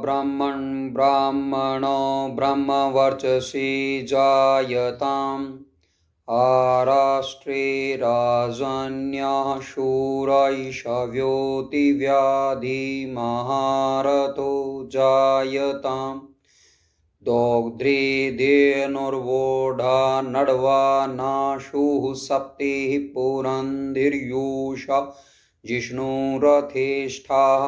ब्रह्मन् ब्राह्मणो ब्रह्मवर्चसि जायताम् आराष्ट्रे राजन्यः शूरैषव्योतिव्याधिमहारथो जायताम् दोग्ध्री धेनुर्वोढा नड्वा नाशुः सप्तिः पुरन्धिर्यूषा जिष्णुरथेष्ठाः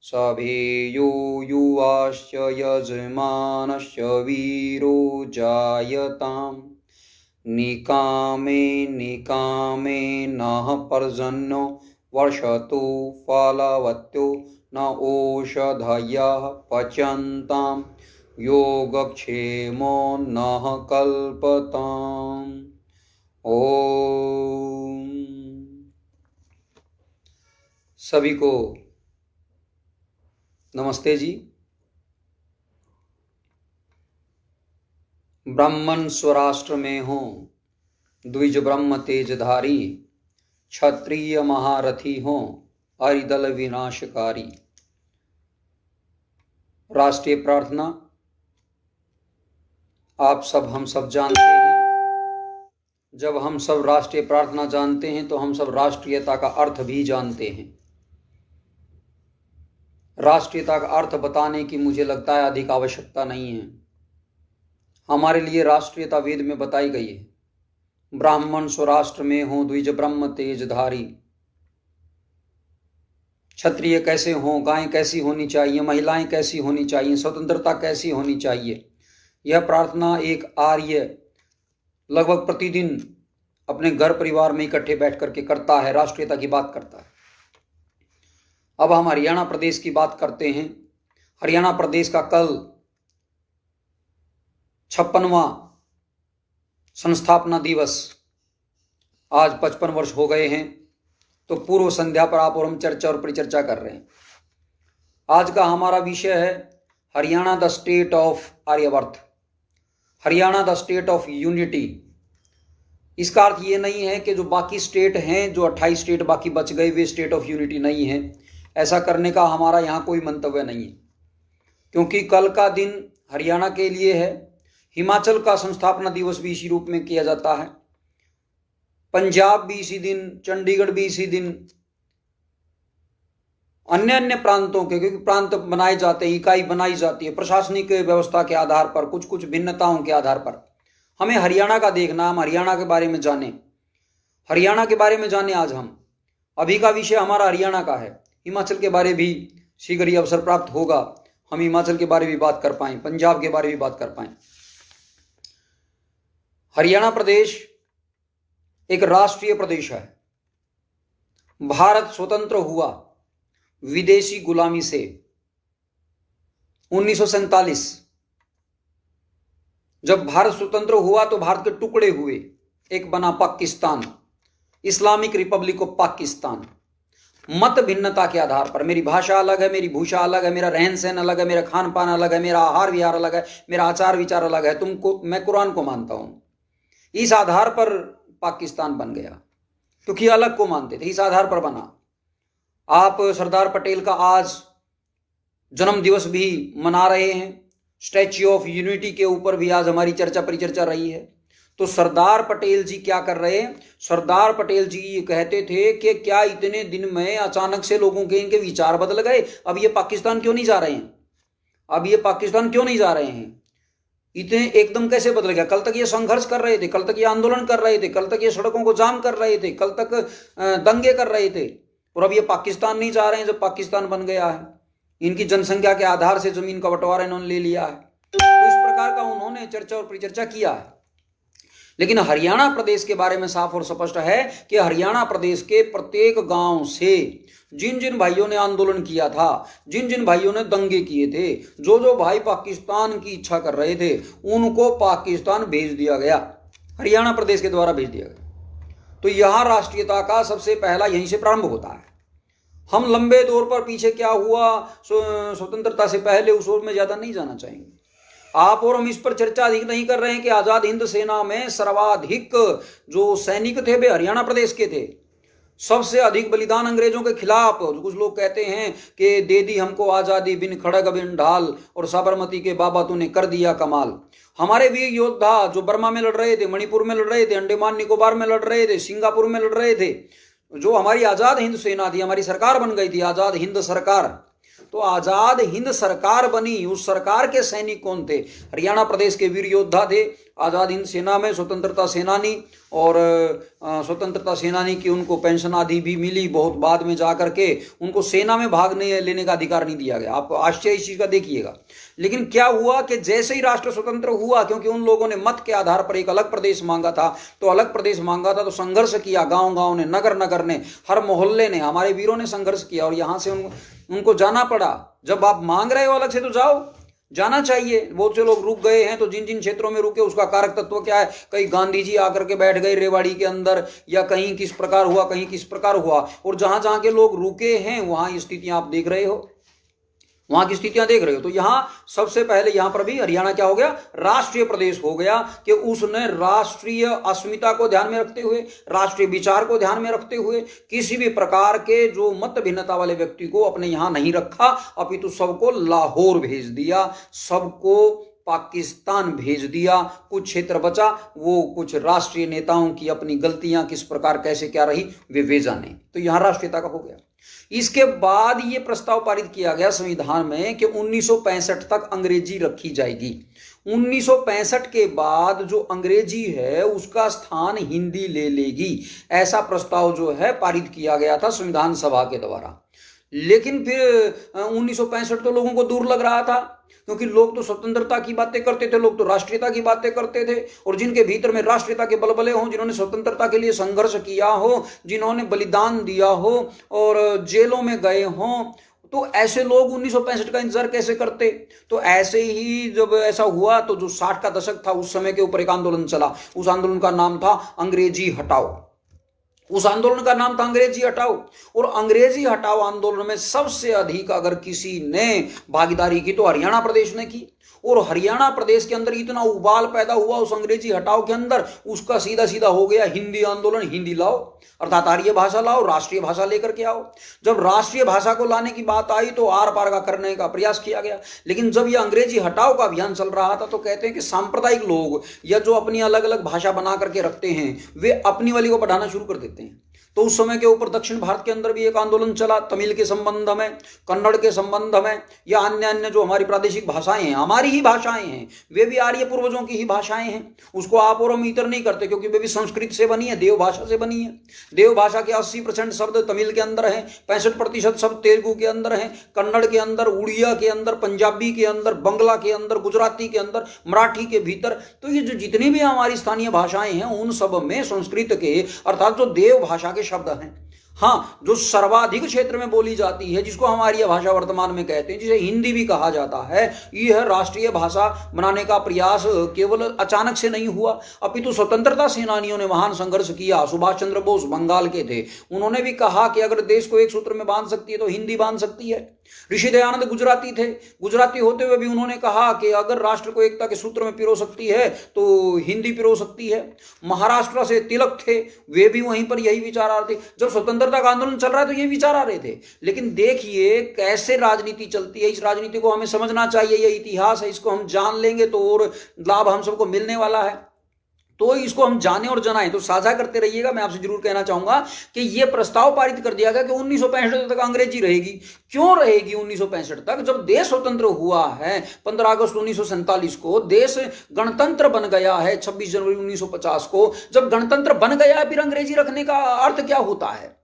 सभेयो युवाश्च यजमानश्च वीरो जायताम् निकामे निकामे नः पर्जन्यो वर्षतु फलवत्यो न ओषधयः पच्यन्ताम् योगक्षेमो नः कल्पताम्। ओम। सभी को नमस्ते जी। ब्राह्मण स्वराष्ट्र में हो, द्विज ब्रह्म तेजधारी, क्षत्रिय महारथी हो, अरिदल विनाशकारी। राष्ट्रीय प्रार्थना आप सब हम सब जानते हैं। जब हम सब राष्ट्रीय प्रार्थना जानते हैं तो हम सब राष्ट्रीयता का अर्थ भी जानते हैं। राष्ट्रीयता का अर्थ बताने की मुझे लगता है अधिक आवश्यकता नहीं है। हमारे लिए राष्ट्रीयता वेद में बताई गई है। ब्राह्मण स्वराष्ट्र में हो, द्विज ब्रह्म तेजधारी। क्षत्रिय कैसे हो, गायें कैसी होनी चाहिए, महिलाएं कैसी होनी चाहिए, स्वतंत्रता कैसी होनी चाहिए, यह प्रार्थना एक आर्य लगभग प्रतिदिन अपने घर परिवार में इकट्ठे बैठ करके करता है, राष्ट्रीयता की बात करता है। अब हम हरियाणा प्रदेश की बात करते हैं। हरियाणा प्रदेश का कल 56वां संस्थापना दिवस, आज 55 वर्ष हो गए हैं। तो पूर्व संध्या पर आप और हम चर्चा और परिचर्चा कर रहे हैं। आज का हमारा विषय है Haryana the state of Aryavart, Haryana the state of unity. इसका अर्थ ये नहीं है कि जो बाकी स्टेट हैं, जो 28 स्टेट बाकी बच गए, वे स्टेट ऑफ यूनिटी नहीं है। ऐसा करने का हमारा यहाँ कोई मंतव्य नहीं है, क्योंकि कल का दिन हरियाणा के लिए है। हिमाचल का संस्थापना दिवस भी इसी रूप में किया जाता है, पंजाब भी इसी दिन, चंडीगढ़ भी इसी दिन, अन्य अन्य प्रांतों के, क्योंकि प्रांत बनाए जाते हैं, इकाई बनाई जाती है प्रशासनिक व्यवस्था के आधार पर, कुछ कुछ भिन्नताओं के आधार पर। हमें हरियाणा का देखना, हम हरियाणा के बारे में जाने, हरियाणा के बारे में जाने। आज हम अभी का विषय हमारा हरियाणा का है। हिमाचल के बारे भी शीघ्र ही अवसर प्राप्त होगा, हम हिमाचल के बारे में बात कर पाएं, पंजाब के बारे में बात कर पाएं। हरियाणा प्रदेश एक राष्ट्रीय प्रदेश है। भारत स्वतंत्र हुआ विदेशी गुलामी से 1947। जब भारत स्वतंत्र हुआ तो भारत के टुकड़े हुए, एक बना Pakistan, Islamic Republic of Pakistan. मत भिन्नता के आधार पर, मेरी भाषा अलग है, मेरी भूषा अलग है, मेरा रहन सहन अलग है, मेरा खान पान अलग है, मेरा आहार विहार अलग है, मेरा आचार विचार अलग है। मैं कुरान को मानता हूं, इस आधार पर पाकिस्तान बन गया, क्योंकि अलग को मानते थे, इस आधार पर बना। आप सरदार पटेल का आज जन्म दिवस भी मना रहे हैं, स्टैच्यू ऑफ यूनिटी के ऊपर भी आज हमारी चर्चा परिचर्चा रही है। तो सरदार पटेल जी क्या कर रहे हैं? सरदार पटेल जी ये कहते थे कि क्या इतने दिन में अचानक से लोगों के इनके विचार बदल गए? अब ये पाकिस्तान क्यों नहीं जा रहे हैं? अब ये पाकिस्तान क्यों नहीं जा रहे हैं? इतने एकदम कैसे बदल गया? कल तक ये संघर्ष कर रहे थे, कल तक ये आंदोलन कर रहे थे, कल तक ये सड़कों को जाम कर रहे थे, कल तक दंगे कर रहे थे, और अब ये पाकिस्तान नहीं जा रहे हैं जब पाकिस्तान बन गया है। इनकी जनसंख्या के आधार से जमीन का बंटवारा इन्होंने ले लिया है। तो इस प्रकार का उन्होंने चर्चा और परिचर्चा किया है। लेकिन हरियाणा प्रदेश के बारे में साफ और स्पष्ट है कि हरियाणा प्रदेश के प्रत्येक गांव से जिन जिन भाइयों ने आंदोलन किया था, जिन जिन भाइयों ने दंगे किए थे, जो जो भाई पाकिस्तान की इच्छा कर रहे थे, उनको पाकिस्तान भेज दिया गया, हरियाणा प्रदेश के द्वारा भेज दिया गया। तो यहां राष्ट्रीयता का सबसे पहला यहीं से प्रारंभ होता है। हम लंबे दौर पर पीछे क्या हुआ स्वतंत्रता से पहले, उस ओर में ज्यादा नहीं जाना चाहेंगे। आप और हम इस पर चर्चा अधिक नहीं कर रहे हैं कि आजाद हिंद सेना में सर्वाधिक जो सैनिक थे वे हरियाणा प्रदेश के थे। सबसे अधिक बलिदान अंग्रेजों के खिलाफ। कुछ लोग कहते हैं कि दे दी हमको आजादी बिन खड़ग बिन ढाल, और साबरमती के बाबा तूने कर दिया कमाल। हमारे वीर योद्धा जो बर्मा में लड़ रहे थे, मणिपुर में लड़ रहे थे, अंडमान निकोबार में लड़ रहे थे, सिंगापुर में लड़ रहे थे, जो हमारी आजाद हिंद सेना थी, हमारी सरकार बन गई थी आजाद हिंद सरकार। तो आजाद हिंद सरकार बनी, उस सरकार के सैनिक कौन थे? हरियाणा प्रदेश के वीर योद्धा थे आजाद हिंद सेना में, स्वतंत्रता सेनानी। और स्वतंत्रता सेनानी की उनको पेंशन आदि भी मिली बहुत बाद में जाकर के, उनको सेना में भाग लेने का अधिकार नहीं दिया गया। आप आश्चर्य इस चीज का देखिएगा। लेकिन क्या हुआ कि जैसे ही राष्ट्र स्वतंत्र हुआ, क्योंकि उन लोगों ने मत के आधार पर एक अलग प्रदेश मांगा था, तो अलग प्रदेश मांगा था तो संघर्ष किया, गांव गांव ने, नगर नगर ने, हर मोहल्ले ने, हमारे वीरों ने संघर्ष किया और यहां से उनको जाना पड़ा। जब आप मांग रहे हो अलग से तो जाओ, जाना चाहिए। बहुत से लोग रुक गए हैं, तो जिन जिन क्षेत्रों में रुके उसका कारक तत्व क्या है? कहीं गांधी जी आकर के बैठ गए रेवाड़ी के अंदर, या कहीं किस प्रकार हुआ, कहीं किस प्रकार हुआ। और जहां जहां के लोग रुके हैं वहां स्थितियां आप देख रहे हो, वहां की स्थितियां देख रहे हो। तो यहां सबसे पहले यहां पर भी हरियाणा क्या हो गया? राष्ट्रीय प्रदेश हो गया, कि उसने राष्ट्रीय अस्मिता को ध्यान में रखते हुए, राष्ट्रीय विचार को ध्यान में रखते हुए, किसी भी प्रकार के जो मत भिन्नता वाले व्यक्ति को अपने यहां नहीं रखा, अपितु सबको लाहौर भेज दिया, सबको पाकिस्तान भेज दिया। कुछ क्षेत्र बचा, वो कुछ राष्ट्रीय नेताओं की अपनी गलतियां किस प्रकार कैसे क्या रही वे जाने। तो यहां राष्ट्रीयता का हो गया। इसके बाद ये प्रस्ताव पारित किया गया संविधान में कि 1965 तक अंग्रेजी रखी जाएगी। 1965 के बाद जो अंग्रेजी है उसका स्थान हिंदी ले लेगी, ऐसा प्रस्ताव जो है पारित किया गया था संविधान सभा के द्वारा। लेकिन फिर 1965 तो लोगों को दूर लग रहा था, क्योंकि लोग तो स्वतंत्रता की बातें करते थे, लोग तो राष्ट्रीयता की बातें करते थे। और जिनके भीतर में राष्ट्रीयता के बलबले हों, जिन्होंने स्वतंत्रता के लिए संघर्ष किया हो, जिन्होंने बलिदान दिया हो और जेलों में गए हों, तो ऐसे लोग 1965 का इंतजार कैसे करते? तो ऐसे ही जब ऐसा हुआ तो जो 60 का दशक था उस समय के ऊपर एक आंदोलन चला। उस आंदोलन का नाम था अंग्रेजी हटाओ। उस आंदोलन का नाम था अंग्रेजी हटाओ। और अंग्रेजी हटाओ आंदोलन में सबसे अधिक अगर किसी ने भागीदारी की तो हरियाणा प्रदेश ने की। और हरियाणा प्रदेश के अंदर इतना उबाल पैदा हुआ उस अंग्रेजी हटाओ के अंदर, उसका सीधा सीधा हो गया हिंदी आंदोलन। हिंदी लाओ, अर्थात आर्य भाषा लाओ, राष्ट्रीय भाषा लेकर के आओ। जब राष्ट्रीय भाषा को लाने की बात आई तो आर पार का करने का प्रयास किया गया। लेकिन जब यह अंग्रेजी हटाओ का अभियान चल रहा था तो कहते हैं कि सांप्रदायिक लोग या जो अपनी अलग अलग भाषा बना करके रखते हैं, वे अपनी वाली को बढ़ाना शुरू कर देते हैं। तो उस समय के ऊपर दक्षिण भारत के अंदर भी एक आंदोलन चला, तमिल के संबंध में, कन्नड़ के संबंध में, या अन्य अन्य जो हमारी प्रादेशिक भाषाएं हैं, हमारी ही भाषाएं हैं, वे भी आर्य पूर्वजों की ही भाषाएं हैं। उसको आप और हम इतर नहीं करते, क्योंकि वे भी संस्कृत से बनी है, देव भाषा से बनी है। देव भाषा के 80% शब्द तमिल के अंदर है, 65% शब्द तेलुगु के अंदर है, कन्नड़ के अंदर, उड़िया के अंदर, पंजाबी के अंदर, बंगला के अंदर, गुजराती के अंदर, मराठी के भीतर। तो ये जो जितनी भी हमारी स्थानीय भाषाएं हैं उन सब में संस्कृत के अर्थात जो देव भाषा के शब्द हैं। हाँ, जो सर्वाधिक क्षेत्र में बोली जाती है, जिसको हमारी भाषा वर्तमान में कहते हैं, जिसे हिंदी भी कहा जाता है, यह राष्ट्रीय भाषा बनाने का प्रयास केवल अचानक से नहीं हुआ, अपितु स्वतंत्रता सेनानियों ने महान संघर्ष किया। सुभाष चंद्र बोस बंगाल के थे, उन्होंने भी कहा कि अगर देश को एक सूत्र में बांध सकती है तो हिंदी बांध सकती है। ऋषि दयानंद गुजराती थे, गुजराती होते हुए भी उन्होंने कहा कि अगर राष्ट्र को एकता के सूत्र में पिरो सकती है तो हिंदी पिरो सकती है। महाराष्ट्र से तिलक थे, वे भी वहीं पर यही विचार आ रहे थे। जब स्वतंत्रता का आंदोलन चल रहा है तो ये विचार आ रहे थे। लेकिन देखिए कैसे राजनीति चलती है, इस राजनीति को हमें समझना चाहिए। यह इतिहास है, इसको हम जान लेंगे तो और लाभ हम सबको मिलने वाला है। तो इसको हम जाने और जनाएं, तो साझा करते रहिएगा। मैं आपसे जरूर कहना चाहूंगा कि यह प्रस्ताव पारित कर दिया गया कि 1965 तक अंग्रेजी रहेगी। क्यों रहेगी 1965 तक? जब देश स्वतंत्र हुआ है 15 अगस्त 1947 को, देश गणतंत्र बन गया है 26 जनवरी 1950 को। जब गणतंत्र बन गया है फिर अंग्रेजी रखने का अर्थ क्या होता है?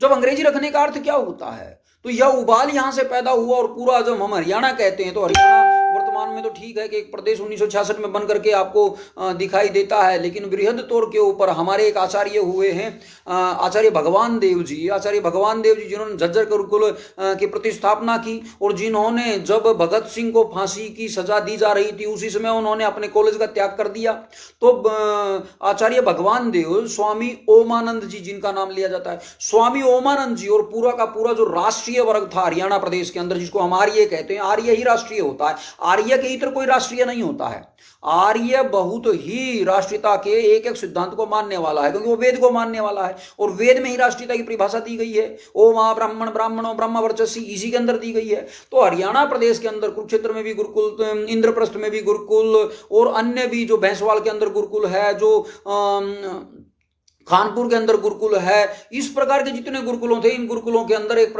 जब अंग्रेजी रखने का अर्थ क्या होता है? तो यह उबाल यहां से पैदा हुआ। और पूरा जब हम हरियाणा कहते हैं तो हरियाणा वर्तमान में तो ठीक है कि एक प्रदेश 1966 में बन करके आपको दिखाई देता है, लेकिन बृहद तौर के ऊपर हमारे एक आचार्य हुए हैं, आचार्य भगवान देव जी। आचार्य भगवान देव जी जिन्होंने झज्जर गुरुकुल की प्रतिस्थापना की, और जिन्होंने जब भगत सिंह को फांसी की सजा दी जा रही थी उसी समय उन्होंने अपने कॉलेज का त्याग कर दिया। तो आचार्य भगवान देव स्वामी ओमानंद जी जिनका नाम लिया जाता है, स्वामी ओमानंद जी और पूरा का पूरा जो राष्ट्रीय वर्ग था हरियाणा प्रदेश के अंदर, जिसको हम आर्य कहते हैं, आर्य ही राष्ट्रीय होता है। आर्य आर्य के इतर कोई राष्ट्रीय नहीं होता है। आर्य बहुत ही राष्ट्रीयता के एक एक सिद्धांत को मानने वाला है, क्योंकि वो वेद को मानने वाला है, और वेद में ही राष्ट्रीयता की परिभाषा दी गई है। ओम आ ब्राह्मण ब्राह्मणों ब्रह्म वर्चस्सी, इसी के अंदर दी गई है। तो हरियाणा प्रदेश के अंदर कुरुक्षेत्र में भी गुरुकुल, इंद्रप्रस्थ में भी गुरुकुल, और अन्य भी जो भैंसवाल के अंदर गुरुकुल है, जो कानपुर के अंदर गुरुकुल है, इस प्रकार के जितने गुरुकुलों थे, इन गुरुकुलों के अंदर एक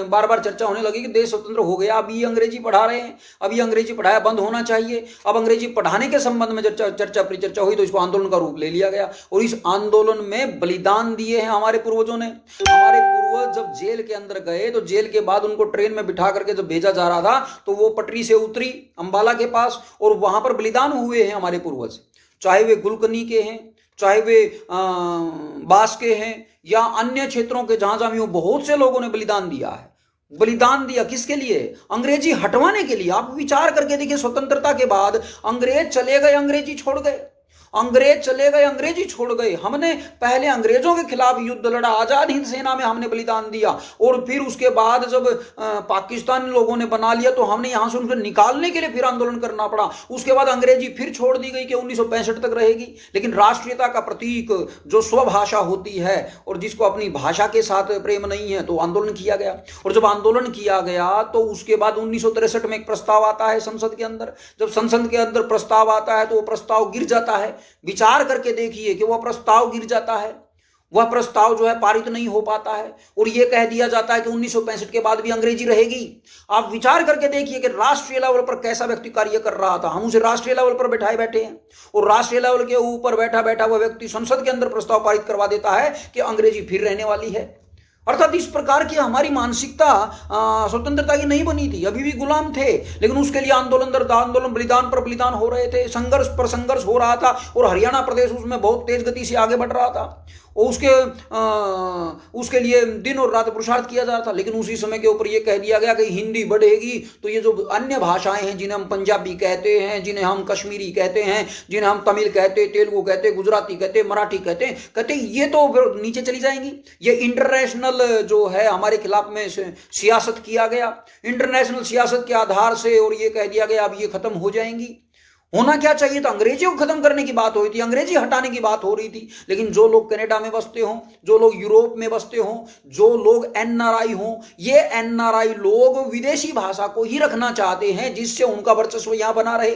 बार बार चर्चा होने लगी कि देश स्वतंत्र हो गया, अब ये अंग्रेजी पढ़ा रहे हैं, अब ये अंग्रेजी पढ़ाया बंद होना चाहिए। अब अंग्रेजी पढ़ाने के संबंध में चर्चा परिचर्चा हुई तो इसको आंदोलन का रूप ले लिया गया, और इस आंदोलन में बलिदान दिए हैं हमारे पूर्वजों ने। हमारे पूर्वज जब जेल के अंदर गए तो जेल के बाद उनको ट्रेन में बिठा करके जब भेजा जा रहा था तो वो पटरी से उतरी अंबाला के पास, और वहां पर बलिदान हुए हैं हमारे पूर्वज, चाहे वे गुलकनी के हैं, चाहे वे बास के हैं, या अन्य क्षेत्रों के जहां जहां बहुत से लोगों ने बलिदान दिया है। बलिदान दिया किसके लिए? अंग्रेजी हटवाने के लिए। आप विचार करके देखिए, स्वतंत्रता के बाद अंग्रेज चले गए, अंग्रेजी छोड़ गए, अंग्रेज चले गए, अंग्रेजी छोड़ गए। हमने पहले अंग्रेजों के खिलाफ युद्ध लड़ा, आजाद हिंद सेना में हमने बलिदान दिया, और फिर उसके बाद जब पाकिस्तानी लोगों ने बना लिया तो हमने यहां से उनको निकालने के लिए फिर आंदोलन करना पड़ा। उसके बाद अंग्रेजी फिर छोड़ दी गई कि 1965 तक रहेगी। लेकिन राष्ट्रीयता का प्रतीक जो स्वभाषा होती है, और जिसको अपनी भाषा के साथ प्रेम नहीं है, तो आंदोलन किया गया। और जब आंदोलन किया गया तो उसके बाद 1963 में एक प्रस्ताव आता है संसद के अंदर। जब संसद के अंदर प्रस्ताव आता है तो वो प्रस्ताव गिर जाता है। विचार करके देखिए कि वह प्रस्ताव गिर जाता है, वह प्रस्ताव जो है पारित नहीं हो पाता है, और यह कह दिया जाता है कि 1965 के बाद भी अंग्रेजी रहेगी। आप विचार करके देखिए कि राष्ट्रीय लेवल पर कैसा व्यक्ति कार्य कर रहा था। हम उसे राष्ट्रीय लेवल पर बैठाए बैठे हैं, और राष्ट्रीय लेवल के ऊपर बैठा बैठा वह व्यक्ति संसद के अंदर प्रस्ताव पारित करवा देता है कि अंग्रेजी फिर रहने वाली है। अर्थात इस प्रकार की हमारी मानसिकता स्वतंत्रता की नहीं बनी थी। अभी भी गुलाम थे, लेकिन उसके लिए आंदोलन दर आंदोलन, बलिदान पर बलिदान हो रहे थे, संघर्ष पर संघर्ष हो रहा था, और हरियाणा प्रदेश उसमें बहुत तेज गति से आगे बढ़ रहा था, और उसके लिए दिन और रात पुरुषार्थ किया जा रहा था। लेकिन उसी समय के ऊपर यह कह दिया गया कि हिंदी बढ़ेगी तो ये जो अन्य भाषाएं हैं, जिन्हें हम पंजाबी कहते हैं, जिन्हें हम कश्मीरी कहते हैं, जिन्हें हम तमिल कहते, तेलुगु कहते, गुजराती कहते, मराठी कहते ये तो नीचे चली जाएंगी। ये इंटरनेशनल जो है हमारे खिलाफ में सियासत किया गया, इंटरनेशनल सियासत के आधार से, और ये कह दिया गया अब ये खत्म हो जाएंगी। होना क्या चाहिए था? अंग्रेजी को खत्म करने की बात हो रही थी, अंग्रेजी हटाने की बात हो रही थी। लेकिन जो लोग कनाडा में बसते हों, जो लोग यूरोप में बसते हों, जो लोग एनआरआई हों, ये एनआरआई लोग विदेशी भाषा को ही रखना चाहते हैं, जिससे उनका वर्चस्व यहां बना रहे।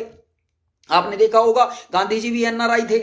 आपने देखा होगा गांधी जी भी एनआरआई थे,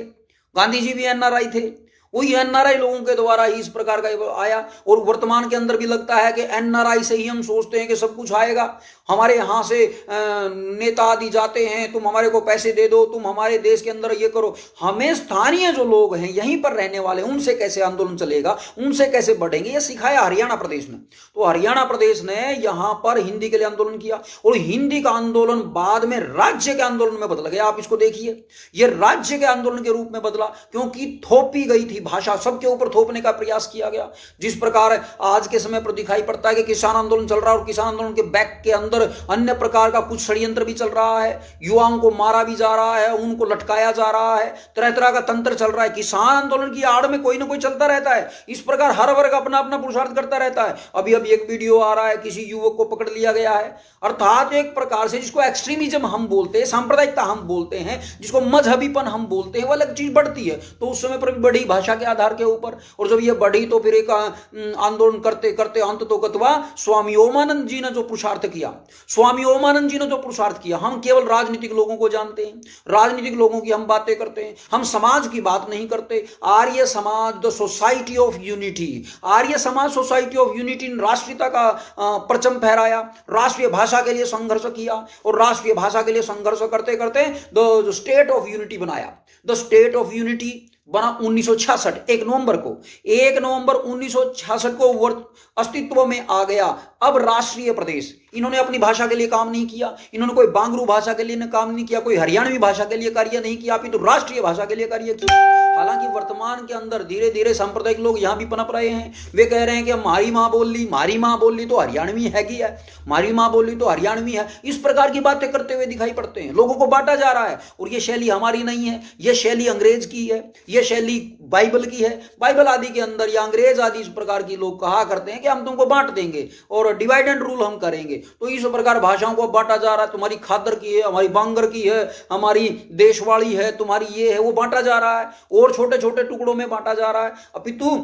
गांधी जी भी एनआरआई थे। वही एनआरआई लोगों के द्वारा ही इस प्रकार का आया, और वर्तमान के अंदर भी लगता है कि एनआरआई से ही हम सोचते हैं कि सब कुछ आएगा। हमारे यहाँ से नेता आदि जाते हैं, तुम हमारे को पैसे दे दो, तुम हमारे देश के अंदर ये करो। हमें स्थानीय जो लोग हैं, यहीं पर रहने वाले, उनसे कैसे आंदोलन चलेगा, उनसे कैसे बढ़ेंगे, ये सिखाया हरियाणा प्रदेश ने। तो हरियाणा प्रदेश ने यहाँ पर हिंदी के लिए आंदोलन किया, और हिंदी का आंदोलन बाद में राज्य के आंदोलन में बदल गया। आप इसको देखिए, ये राज्य के आंदोलन के रूप में बदला, क्योंकि थोपी गई थी भाषा, सबके ऊपर थोपने का प्रयास किया गया। जिस प्रकार आज के समय पर दिखाई पड़ता है कि किसान आंदोलन चल रहा है, और किसान आंदोलन के बैक के अंदर अन्य प्रकार का कुछ षड्यंत्र भी चल रहा है, युवाओं को मारा भी जा रहा है, उनको लटकाया जा रहा है, तरह तरह का तंत्र चल रहा है। किसान आंदोलन की आड़ में कोई ना कोई चलता रहता है। इस प्रकार हर वर्ग अपना अपना पुरुषार्थ करता रहता है। अभी अभी एक वीडियो आ रहा है, किसी युवक को पकड़ लिया गया है। अर्थात एक प्रकार से जिसको एक्सट्रीमिज्म हम बोलते हैं, सांप्रदायिकता हम बोलते हैं, जिसको मजहबीपन हम बोलते हैं, वो अलग चीज बढ़ती है। तो उस समय पर भी बढ़ी भाषा के आधार के ऊपर, और जब ये बढ़ी तो फिर एक आंदोलन करते करते अंत तो गतवा स्वामी ओमानंद जी ने जो पुरुषार्थ किया, स्वामी ओमानंद जी ने जो पुरुषार्थ किया। हम केवल राजनीतिक लोगों को जानते हैं, राजनीतिक लोगों की हम बातें करते हैं, हम समाज की बात नहीं करते। Arya Samaj, the society of unity, Arya Samaj society of unity ने राष्ट्रीयता का परचम फहराया, राष्ट्रीय भाषा के लिए संघर्ष किया, और राष्ट्रीय भाषा के लिए संघर्ष करते करते द स्टेट ऑफ यूनिटी बनाया। द स्टेट ऑफ यूनिटी बना 1966, 1 नवंबर को, 1 नवंबर 1966 को अस्तित्व में आ गया। अब राष्ट्रीय प्रदेश, इन्होंने अपनी भाषा के लिए काम नहीं किया, इन्होंने कोई बांगरू भाषा के लिए काम नहीं किया, कोई हरियाणवी भाषा के लिए कार्य नहीं किया, अभी तो राष्ट्रीय भाषा के लिए कार्य किया। हालांकि वर्तमान के अंदर धीरे धीरे सांप्रदायिक लोग यहां भी पनप रहे हैं। वे कह रहे हैं कि हमारी मां बोली तो हरियाणवी है कि है, हमारी मां बोली तो हरियाणवी है। इस प्रकार की बातें करते हुए दिखाई पड़ते हैं, लोगों को बांटा जा रहा है। और यह शैली हमारी नहीं है, यह शैली अंग्रेज की है, यह शैली बाइबल की है। बाइबल आदि के अंदर या अंग्रेज आदि इस प्रकार की लोग कहा करते हैं कि हम तुमको बांट देंगे और डिवाइड एंड रूल हम करेंगे। तो इस प्रकार भाषाओं को बांटा जा रहा है। तुम्हारी खादर की है, हमारी बांगर की है, हमारी देशवाड़ी है, तुम्हारी ये है, वो बांटा जा रहा है और छोटे छोटे टुकड़ों में बांटा जा रहा है। अपितु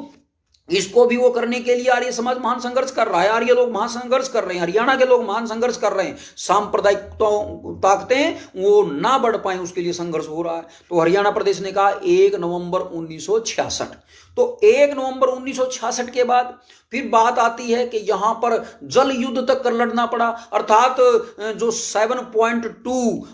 इसको भी वो करने के लिए आर्य समाज महान संघर्ष कर रहा है। आर्य लोग महान संघर्ष कर रहे हैं, हरियाणा के लोग महान संघर्ष कर रहे हैं। सांप्रदायिक ताकतें वो ना बढ़ पाए उसके लिए संघर्ष हो रहा है। तो हरियाणा प्रदेश ने कहा 1 नवंबर 1966। तो 1 नवंबर 1966 के बाद फिर बात आती है कि यहां पर जल युद्ध तक कर लड़ना पड़ा, अर्थात जो 7.2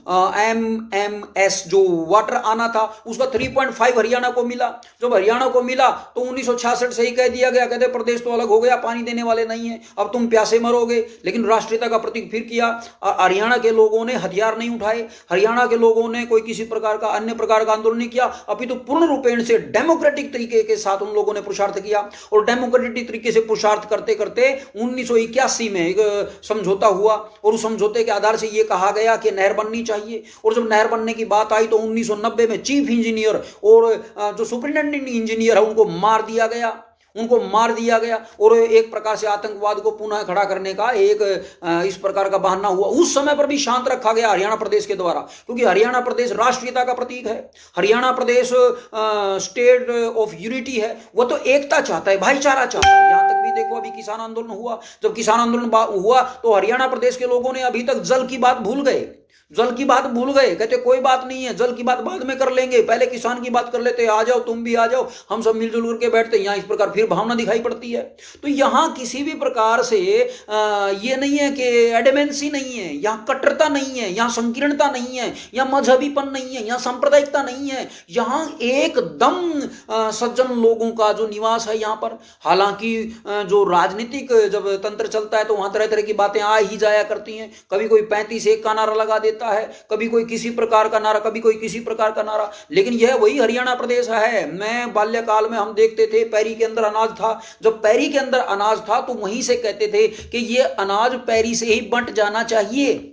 MMS जो वाटर आना था उसका 3.5 हरियाणा को मिला। जब हरियाणा को मिला तो 1966 से ही कह दिया गया, कहते प्रदेश तो अलग हो गया, पानी देने वाले नहीं है, अब तुम प्यासे मरोगे। लेकिन राष्ट्रीयता का प्रतीक फिर किया। हरियाणा के लोगों ने हथियार नहीं उठाए, हरियाणा के लोगों ने कोई किसी प्रकार का अन्य प्रकार का आंदोलन नहीं किया, अपितु पूर्ण रूपेण से डेमोक्रेटिक तरीके के साथ उन लोगों ने पुरुषार्थ किया। और डेमोक्रेटिक तरीके से पुरुषार्थ करते करते 1981 में एक समझौता हुआ और उस समझौते के आधार से यह कहा गया कि नहर बननी चाहिए। और जब नहर बनने की बात आई तो 1990 में चीफ इंजीनियर और जो सुपरिटेंडेंट इंजीनियर है उनको मार दिया गया और एक प्रकार से आतंकवाद को पुनः खड़ा करने का एक इस प्रकार का बहाना हुआ। उस समय पर भी शांत रखा गया हरियाणा प्रदेश के द्वारा, क्योंकि हरियाणा प्रदेश राष्ट्रीयता का प्रतीक है। हरियाणा प्रदेश स्टेट ऑफ यूनिटी है, वो तो एकता चाहता है, भाईचारा चाहता है। यहां तक भी देखो अभी किसान आंदोलन हुआ, जब किसान आंदोलन हुआ तो हरियाणा प्रदेश के लोगों ने अभी तक जल की बात भूल गए, कहते कोई बात नहीं है, जल की बात बाद में कर लेंगे, पहले किसान की बात कर लेते, आ जाओ तुम भी आ जाओ, हम सब मिलजुल करके बैठते। यहाँ इस प्रकार फिर भावना दिखाई पड़ती है। तो यहाँ किसी भी प्रकार से ये नहीं है कि एडमेंसी नहीं है, यहाँ कट्टरता नहीं है, यहाँ संकीर्णता नहीं है, यहाँ मजहबीपन नहीं है, यहाँ सांप्रदायिकता नहीं है, यहाँ एकदम सज्जन लोगों का जो निवास है यहाँ पर। हालांकि जो राजनीतिक जब तंत्र चलता है तो वहां तरह तरह की बातें आ ही जाया करती हैं। कभी कोई 35-1 का नारा लगा देता है, कभी कोई किसी प्रकार का नारा, कभी कोई किसी प्रकार का नारा, लेकिन यह वही हरियाणा प्रदेश है। मैं बाल्यकाल में हम देखते थे पैरी के अंदर अनाज था, जब पैरी के अंदर अनाज था तो वहीं से कहते थे कि यह अनाज पैरी से ही बंट जाना चाहिए,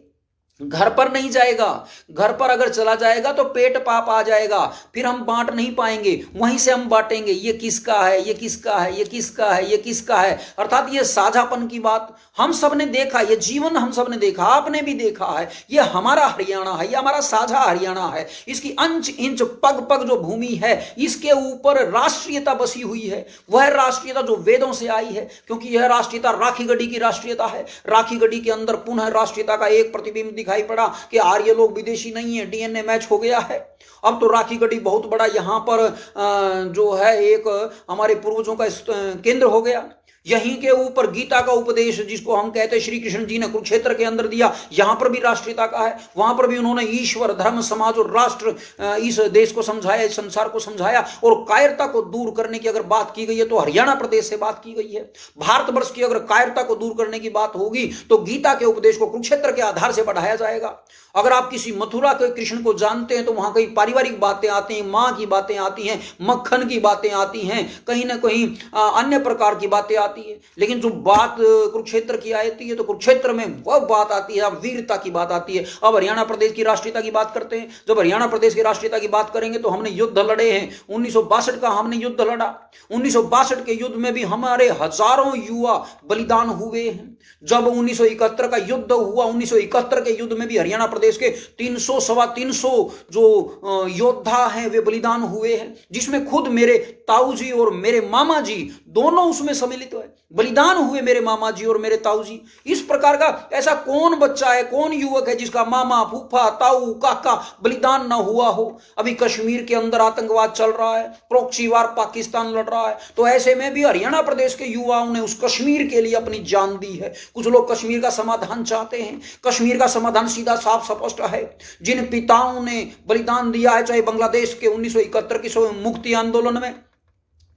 घर पर नहीं जाएगा। घर पर अगर चला जाएगा तो पेट पाप आ जाएगा, फिर हम बांट नहीं पाएंगे, वहीं से हम बांटेंगे। ये किसका है, ये किसका है, ये किसका है, ये किसका है। अर्थात ये साझापन की बात हम सब ने देखा, ये जीवन हम सब ने देखा, आपने भी देखा है। ये हमारा हरियाणा है, ये हमारा साझा हरियाणा है। इसकी अंच इंच पग पग जो भूमि है, इसके ऊपर राष्ट्रीयता बसी हुई है। वह राष्ट्रीयता जो वेदों से आई है, क्योंकि यह राष्ट्रीयता राखी गढ़ी की राष्ट्रीयता है। राखी गढ़ी के अंदर पुनः राष्ट्रीयता का एक प्रतिबिंब दिखाई पड़ा कि आर्य लोग विदेशी नहीं है, डीएनए मैच हो गया है। अब तो राखी गढ़ी बहुत बड़ा यहां पर जो है एक हमारे पूर्वजों का केंद्र हो गया। यहीं के ऊपर गीता का उपदेश जिसको हम कहते हैं श्री कृष्ण जी ने कुरुक्षेत्र के अंदर दिया, यहां पर भी राष्ट्रीयता का है। वहां पर भी उन्होंने ईश्वर, धर्म, समाज और राष्ट्र इस देश को समझाया, इस संसार को समझाया। और कायरता को दूर करने की अगर बात की गई है तो हरियाणा प्रदेश से बात की गई है। भारतवर्ष की अगर कायरता को दूर करने की बात होगी तो गीता के उपदेश को कुरुक्षेत्र के आधार से बढ़ाया जाएगा। अगर आप किसी मथुरा के कृष्ण को जानते हैं तो वहां कई पारिवारिक बातें आती हैं, मां की बातें आती हैं, मक्खन की बातें आती हैं, कहीं ना कहीं अन्य प्रकार की बातें आती है। लेकिन जो बात कुरुक्षेत्र की आती है तो कुरुक्षेत्र में वह बात आती है, वीरता की बात आती है। अब हरियाणा प्रदेश की राष्ट्रीयता की बात करते हैं। जब हरियाणा प्रदेश की राष्ट्रीयता की बात करेंगे तो हमने युद्ध लड़े हैं। 1962 का हमने युद्ध लड़ा। 1962 के युद्ध में भी हमारे हजारों युवा बलिदान हुए हैं। जब 1971 का युद्ध हुआ, 1971 के युद्ध में भी हरियाणा प्रदेश के 300 सवा 300 जो योद्धा हैं वे बलिदान हुए हैं, जिसमें खुद मेरे ताऊ जी और मेरे मामा जी दोनों उसमें सम्मिलित हुए, बलिदान हुए मेरे मामा जी और मेरे ताऊ जी। इस प्रकार का ऐसा कौन बच्चा है, कौन युवक है जिसका मामा, फूफा, ताऊ, काका बलिदान ना हुआ हो। अभी कश्मीर के अंदर आतंकवाद चल रहा है, प्रॉक्सी वार पाकिस्तान लड़ रहा है, तो ऐसे में भी हरियाणा प्रदेश के युवाओं ने उस कश्मीर के लिए अपनी जान दी है। कुछ लोग कश्मीर का समाधान चाहते हैं। कश्मीर का समाधान सीधा साफ स्पष्ट है। जिन पिताओं ने बलिदान दिया है, चाहे बांग्लादेश के 1971 के मुक्ति आंदोलन में,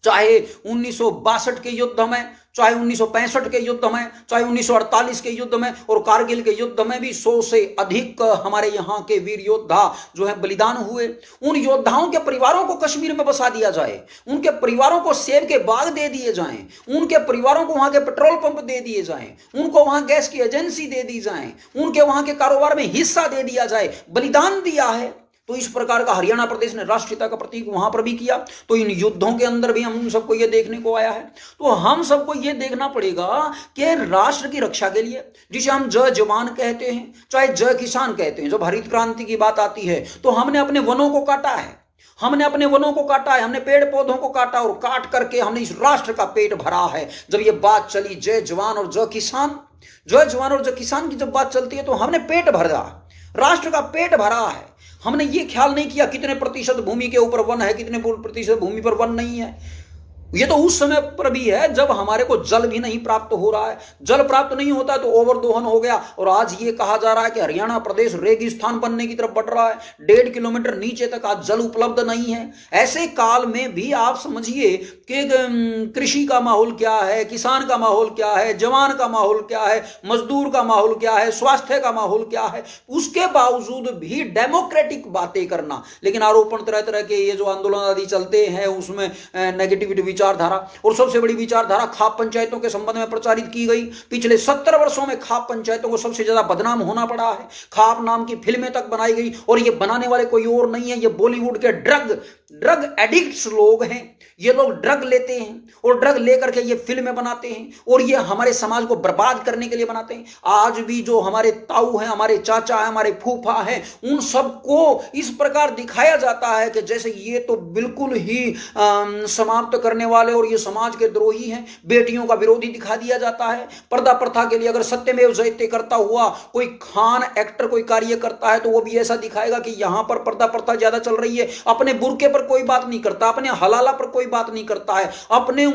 चाहे 1962 के युद्ध में, चाहे 1965 के युद्ध में, चाहे 1948 के युद्ध में और कारगिल के युद्ध में भी 100 से अधिक हमारे यहाँ के वीर योद्धा जो है बलिदान हुए। उन योद्धाओं के परिवारों को कश्मीर में बसा दिया जाए, उनके परिवारों को सेब के बाग दे दिए जाएं, उनके परिवारों को वहां के पेट्रोल पंप दे दिए जाएं, उनको वहां गैस की एजेंसी दे दी जाए, उनके वहां के कारोबार में हिस्सा दे दिया जाए। बलिदान दिया है तो इस प्रकार का हरियाणा प्रदेश ने राष्ट्रीयता का प्रतीक वहां पर भी किया। तो इन युद्धों के अंदर भी हम सबको यह देखने को आया है। तो हम सबको यह देखना पड़ेगा कि राष्ट्र की रक्षा के लिए, जिसे हम जय जवान कहते हैं, चाहे जय किसान कहते हैं, जब हरित क्रांति की बात आती है तो हमने अपने वनों को काटा है, हमने अपने वनों को काटा है, हमने पेड़ पौधों को काटा और काट करके हमने इस राष्ट्र का पेट भरा है। जब ये बात चली जय जवान और जय किसान, जय जवान और जय किसान की जब बात चलती है तो हमने पेट भरा, राष्ट्र का पेट भरा है। हमने ये ख्याल नहीं किया कितने प्रतिशत भूमि के ऊपर वन है, कितने प्रतिशत भूमि पर वन नहीं है। ये तो उस समय पर भी है जब हमारे को जल भी नहीं प्राप्त हो रहा है। जल प्राप्त नहीं होता तो ओवरदोहन हो गया, और आज ये कहा जा रहा है कि हरियाणा प्रदेश रेगिस्तान बनने की तरफ बढ़ रहा है। 1.5 किलोमीटर नीचे तक आज जल उपलब्ध नहीं है। ऐसे काल में भी आप समझिए कि कृषि का माहौल क्या है, किसान का माहौल क्या है, जवान का माहौल क्या है, मजदूर का माहौल क्या है, स्वास्थ्य का माहौल क्या है। उसके बावजूद भी डेमोक्रेटिक बातें करना, लेकिन आरोपण तरह तरह के ये जो आंदोलन आदि चलते हैं उसमें नेगेटिविटी विचारधारा, और सबसे बड़ी विचारधारा खाप पंचायतों के संबंध में प्रचारित की गई। पिछले 70 वर्षों में खाप पंचायतों को सबसे ज्यादा बदनाम होना पड़ा है। खाप नाम की फिल्में तक बनाई गई, और ये बनाने वाले कोई और नहीं है, ये बॉलीवुड के ड्रग एडिक्ट्स लोग हैं। ये लोग ड्रग लेते हैं और ड्रग लेकर के ये फिल्में बनाते हैं, और ये हमारे समाज को बर्बाद करने के लिए बनाते हैं। आज भी जो हमारे ताऊ हैं, हमारे चाचा हैं, हमारे फूफा हैं, उन सबको इस प्रकार दिखाया जाता है कि जैसे ये तो बिल्कुल ही समाप्त करने वाले और ये समाज के द्रोही हैं, बेटियों का विरोधी दिखा दिया जाता है। पर्दा प्रथा के लिए अगर सत्यमेव जयते करता हुआ कोई खान एक्टर कोई कार्य करता है तो वो भी ऐसा दिखाएगा कि यहां पर पर्दा प्रथा ज्यादा चल रही है। अपने बुर्के पर कोई बात नहीं करता, अपने हलाला पर कोई बात नहीं करता है, अपने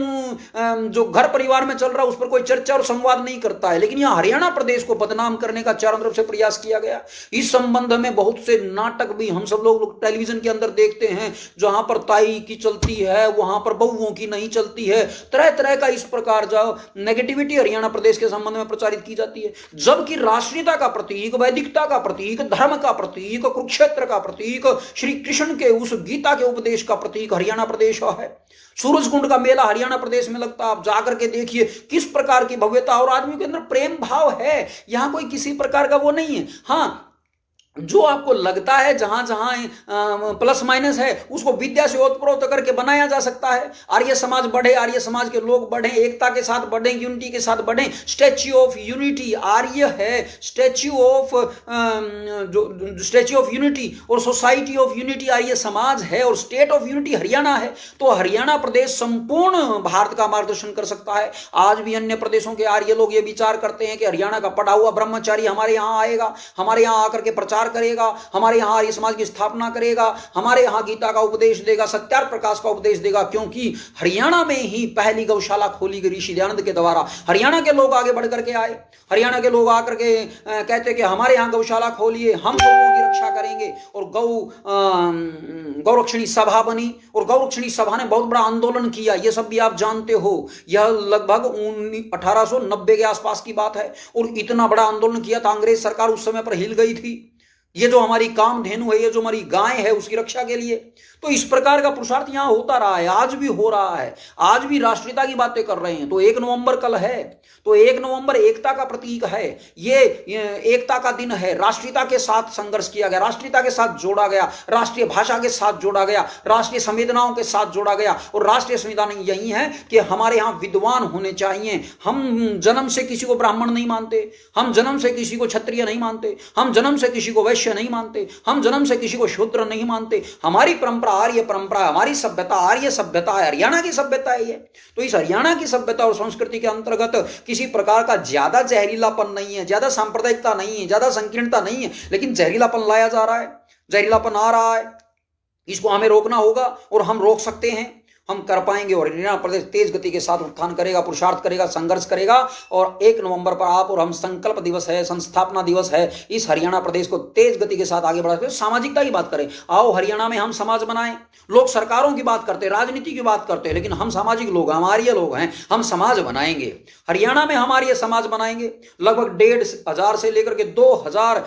जो घर परिवार में चल रहा है उस पर कोई चर्चा और संवाद नहीं करता है। लेकिन यहां हरियाणा प्रदेश को बदनाम करने का चारों तरफ से प्रयास किया गया। इस संबंध में बहुत से नाटक भी हम सब लोग टेलीविजन के अंदर देखते हैं, जहां पर ताई की चलती है वहां पर बहुओं की नहीं चलती है। तरह तरह का इस प्रकार जो नेगेटिविटी हरियाणा प्रदेश के संबंध में प्रचारित की जाती है, जबकि राष्ट्रीयता का प्रतीक, वैदिकता का प्रतीक, धर्म का प्रतीक, कुरुक्षेत्र का प्रतीक, श्री कृष्ण के उस गीता के उपदेश का प्रतीक हरियाणा प्रदेश है। सूरजकुंड का मेला हरियाणा प्रदेश में लगता है, आप जाकर के देखिए किस प्रकार की भव्यता, और आदमी के अंदर प्रेम भाव है। यहां कोई किसी प्रकार का वो नहीं है। हाँ, जो आपको लगता है जहां जहां प्लस माइनस है उसको विद्या से ओतप्रोत करके बनाया जा सकता है। आर्य समाज बढ़े, आर्य समाज के लोग बढ़े, एकता के साथ बढ़े, यूनिटी के साथ बढ़े। स्टैच्यू ऑफ यूनिटी आर्य है, स्टैच्यू ऑफ यूनिटी और society of unity Arya Samaj है, और स्टेट ऑफ यूनिटी हरियाणा है। तो हरियाणा प्रदेश संपूर्ण भारत का मार्गदर्शन कर सकता है। आज भी अन्य प्रदेशों के आर्य लोग ये विचार करते हैं कि हरियाणा का पढ़ा हुआ ब्रह्मचारी हमारे यहां आएगा, हमारे यहां आकर के प्रचार करेगा, हमारे यहां आर्य समाज की स्थापना करेगा, हमारे यहां गीता का उपदेश देगा, सत्यार्थ प्रकाश का उपदेश देगा। क्योंकि हरियाणा में ही पहली गौशाला खोली गई ऋषि दयानंद के द्वारा। हरियाणा के लोग आगे बढ़ करके आए, हरियाणा के लोग आकर के कहते कि हमारे यहां गौशाला खोलिए, हम गौओं की रक्षा करेंगे। और गौरक्षणी सभा बनी, और गौरक्षणी सभा ने बहुत बड़ा आंदोलन किया। यह सब भी आप जानते हो, यह लगभग 1890 के आसपास की बात है, और इतना बड़ा आंदोलन किया था। अंग्रेज सरकार उस समय पर हिल गई थी। ये जो हमारी कामधेनु है, ये जो हमारी गाय है, उसकी रक्षा के लिए। तो इस प्रकार का पुरुषार्थ यहां होता रहा है, आज भी हो रहा है। आज भी राष्ट्रीयता की बातें कर रहे हैं। तो 1 नवंबर कल है, तो 1 नवंबर एकता का प्रतीक है। ये एकता का दिन है। राष्ट्रीयता के साथ संघर्ष किया गया, राष्ट्रीयता के साथ जोड़ा गया, राष्ट्रीय भाषा के साथ जोड़ा गया, राष्ट्रीय संवेदनाओं के साथ जोड़ा गया। और राष्ट्रीय संविधान यही है कि हमारे यहां विद्वान होने चाहिए। हम जन्म से किसी को ब्राह्मण नहीं मानते, हम जन्म से किसी को क्षत्रिय नहीं मानते, हम जन्म से किसी को वैश्य नहीं मानते, हम जन्म से किसी को शूद्र नहीं मानते। हमारी परंपरा आर्य परंपरा, हमारी सभ्यता आर्य सभ्यता है, हरियाणा की सभ्यता है ये। तो इस हरियाणा की सभ्यता और संस्कृति के अंतर्गत किसी प्रकार का ज्यादा जहरीलापन नहीं है, ज्यादा सांप्रदायिकता नहीं है, ज्यादा संकीर्णता नहीं है, लेकिन जहरीलापन लाया जा रहा है, जहरीलापन आ रहा है। इसको हमें रोकना होगा, और हम रोक सकते हैं, हम कर पाएंगे। और हरियाणा प्रदेश तेज गति के साथ उत्थान करेगा, पुरुषार्थ करेगा, संघर्ष करेगा। और 1 नवंबर पर आप और हम संकल्प दिवस है, संस्थापना दिवस है, इस हरियाणा प्रदेश को तेज गति के साथ आगे बढ़ाते। सामाजिकता की बात करें, आओ हरियाणा में हम समाज बनाएं। लोग सरकारों की बात करते हैं, राजनीति की बात करते हैं, लेकिन हम सामाजिक लोग, हमारे लोग हैं, हम समाज बनाएंगे। हरियाणा में हमारे समाज बनाएंगे। लगभग 1,500 से लेकर के 2,000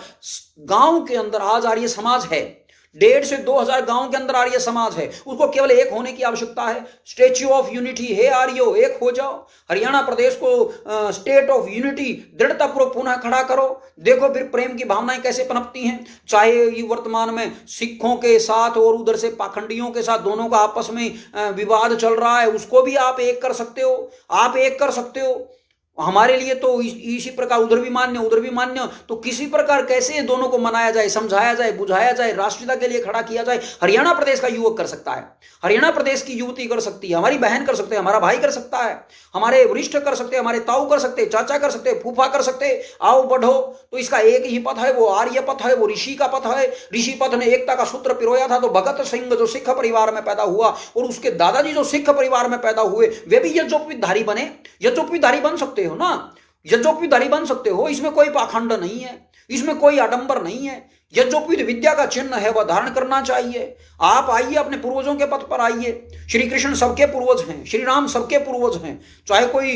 गांव के अंदर आज आर्य समाज है, 1.5 से 2,000 गांव के अंदर आर्य समाज है, उसको केवल एक होने की आवश्यकता है। स्टेच्यू ऑफ यूनिटी है आर्यो, एक हो जाओ। हरियाणा प्रदेश को स्टेट ऑफ यूनिटी दृढ़तापूर्वक पुनः खड़ा करो। देखो फिर प्रेम की भावनाएं कैसे पनपती हैं। चाहे ये वर्तमान में सिखों के साथ और उधर से पाखंडियों के साथ दोनों का आपस में विवाद चल रहा है, उसको भी आप एक कर सकते हो, आप एक कर सकते हो। हमारे लिए तो इसी प्रकार उधर भी मान्य उधर भी मान्य, तो किसी प्रकार कैसे दोनों को मनाया जाए, समझाया जाए, बुझाया जाए, राष्ट्रीयता के लिए खड़ा किया जाए। हरियाणा प्रदेश का युवक कर सकता है, हरियाणा प्रदेश की युवती कर सकती है, हमारी बहन कर सकते हैं, हमारा भाई कर सकता है, हमारे वरिष्ठ कर सकते हैं, हमारे ताऊ कर सकते हैं, चाचा कर सकते हैं, फूफा कर सकते हैं। आओ बढ़ो। तो इसका एक ही पथ है, वो आर्य पथ है, वो ऋषि का पथ है। ऋषि पथ ने एकता का सूत्र पिरोया था। तो भगत सिंह जो सिख परिवार में पैदा हुआ और उसके दादाजी जो सिख परिवार में पैदा हुए, वे भी यज्ञोपवीतधारी बने। यज्ञोपवीतधारी बन सकते हो ना, यज्ञोपवीतधारी बन सकते हो। इसमें कोई पाखंड नहीं है, इसमें कोई आडंबर नहीं है। यज्ञोपवीत विद्या का चिन्ह है, वह धारण करना चाहिए। आप आइए, अपने पूर्वजों के पथ पर आइए। श्री कृष्ण सबके पूर्वज हैं, श्री राम सबके पूर्वज हैं। चाहे कोई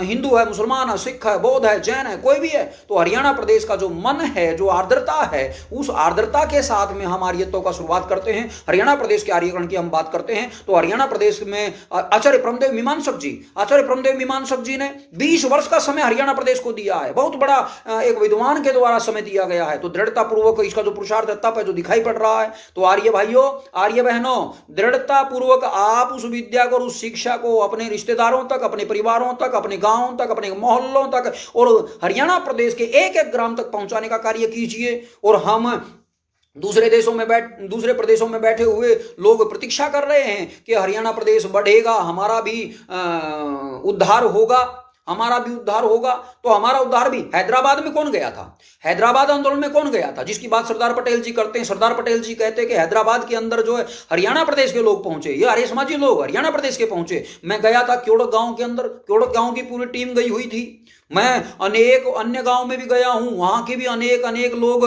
हिंदू है, मुसलमान है, सिख है, बौद्ध है, जैन है, कोई भी है। तो हरियाणा प्रदेश का जो मन है, जो आर्द्रता है, उस आर्द्रता के साथ में हम आर्यत्व का शुरुआत करते हैं। हरियाणा प्रदेश के आर्यकरण की हम बात करते हैं तो हरियाणा प्रदेश में आचार्य ब्रह्मदेव मीमांसक जी ने 20 वर्ष का समय हरियाणा प्रदेश को दिया है। बहुत बड़ा एक विद्वान के द्वारा समय दिया गया है। तो दृढ़ता पूर्वक इसका जो पुरुषार्थ तप है जो दिखाई पड़ रहा है, तो आर्य भाइयों, आर्य बहनों, दृढ़ता पूर्वक आप उस विद्या को, उस शिक्षा को अपने रिश्तेदारों तक, अपने परिवारों तक, अपने गांवों तक, अपने मोहल्लों तक और हरियाणा प्रदेश के एक एक ग्राम तक पहुंचाने का कार्य कीजिए। और हम दूसरे प्रदेशों में बैठे हुए लोग प्रतीक्षा कर रहे हैं कि हरियाणा प्रदेश बढ़ेगा, हमारा भी उद्धार होगा, हमारा भी उद्धार होगा। तो हमारा उद्धार भी, हैदराबाद में कौन गया था, हैदराबाद आंदोलन में कौन गया था, जिसकी बात सरदार पटेल जी करते हैं। सरदार पटेल जी कहते हैं कि हैदराबाद के अंदर जो है हरियाणा प्रदेश के लोग पहुंचे, ये आर्य समाजी लोग हरियाणा प्रदेश के पहुंचे। मैं गया था क्योड़क गांव के अंदर, क्योड़क गांव की पूरी टीम गई हुई थी। मैं अनेक अन्य गांव में भी गया हूं, वहां के भी अनेक लोग